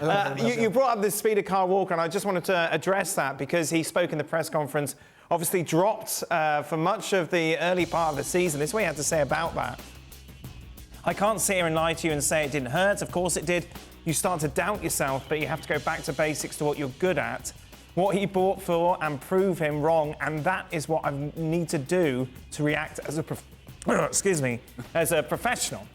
You brought up the speed of Kyle Walker, and I just wanted to address that because he spoke in the press conference, obviously dropped for much of the early part of the season. This is what he had to say about that. I can't sit here and lie to you and say it didn't hurt. Of course it did. You start to doubt yourself, but you have to go back to basics, to what you're good at, what he bought for, and prove him wrong. And that is what I need to do to react as a as a professional.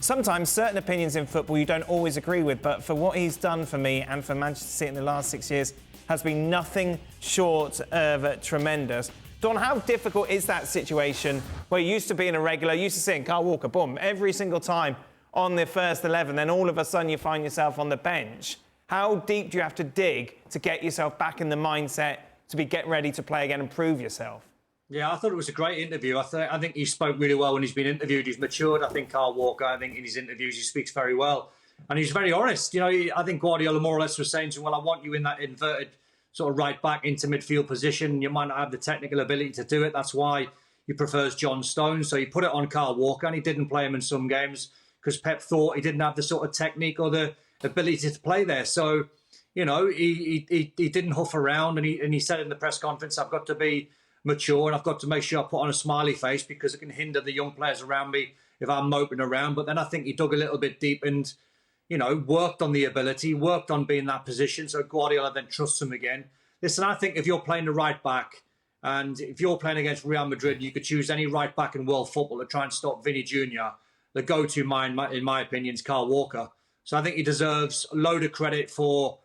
Sometimes certain opinions in football you don't always agree with, but for what he's done for me and for Manchester City in the last 6 years has been nothing short of tremendous. Don, how difficult is that situation where you used to be in a regular, used to seeing Kyle Walker, boom, every single time on the first 11, then all of a sudden you find yourself on the bench? How deep do you have to dig to get yourself back in the mindset to get ready to play again and prove yourself? Yeah, I thought it was a great interview. I think he spoke really well when he's been interviewed. He's matured, I think, Kyle Walker. I think in his interviews he speaks very well. And he's very honest. You know, I think Guardiola more or less was saying to him, well, I want you in that inverted sort of right back into midfield position. You might not have the technical ability to do it. That's why he prefers John Stones. So he put it on Kyle Walker, and he didn't play him in some games because Pep thought he didn't have the sort of technique or the ability to play there. So, you know, he didn't huff around, and he said in the press conference, I've got to be mature and I've got to make sure I put on a smiley face because it can hinder the young players around me if I'm moping around. But then I think he dug a little bit deep and, you know, worked on the ability, worked on being in that position. So Guardiola then trusts him again. Listen, I think if you're playing the right back and if you're playing against Real Madrid, you could choose any right back in world football to try and stop Vinny Jr. The go-to man, in my opinion, is Kyle Walker. So I think he deserves a load of credit for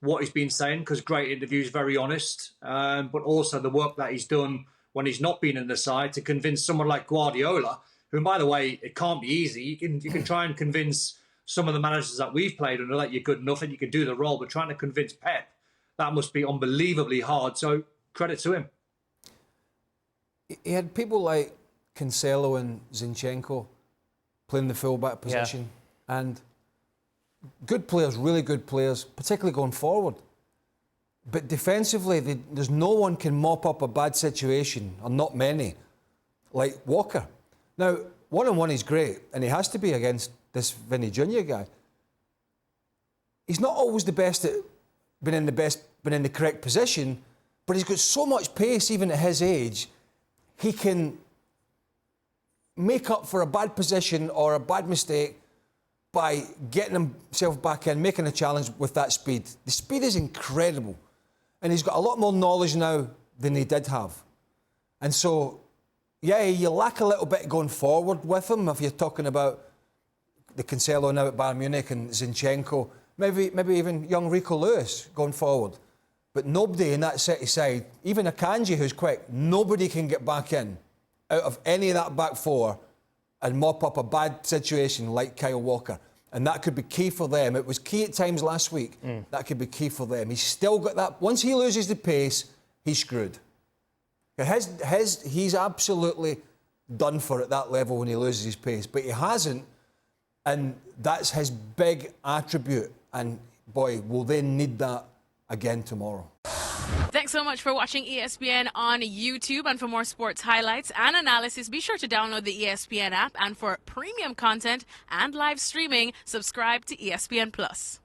what he's been saying, because great interviews, very honest, but also the work that he's done when he's not been in the side to convince someone like Guardiola, who, by the way, it can't be easy. You can try and convince some of the managers that we've played under that you're good enough and you can do the role, but trying to convince Pep, that must be unbelievably hard. So credit to him. He had people like Cancelo and Zinchenko playing the full-back position, and good players, really good players, particularly going forward. But defensively, there's no one can mop up a bad situation, or not many, like Walker. Now, one-on-one is great, and he has to be against this Vinny Jr. guy. He's not always the best at being in the correct position, but he's got so much pace, even at his age, he can make up for a bad position or a bad mistake by getting himself back in, making a challenge with that speed. The speed is incredible. And he's got a lot more knowledge now than he did have. And so, yeah, you lack a little bit going forward with him if you're talking about the Cancelo now at Bayern Munich and Zinchenko, maybe even young Rico Lewis going forward. But nobody in that City side, even Akanji, who's quick, nobody can get back in out of any of that back four and mop up a bad situation like Kyle Walker. And that could be key for them. It was key at times last week. That could be key for them. He's still got that. Once he loses the pace, he's screwed. He's absolutely done for at that level when he loses his pace. But he hasn't, and that's his big attribute. And, boy, will they need that again tomorrow. Thanks so much for watching ESPN on YouTube. And for more sports highlights and analysis, be sure to download the ESPN app. And for premium content and live streaming, subscribe to ESPN Plus.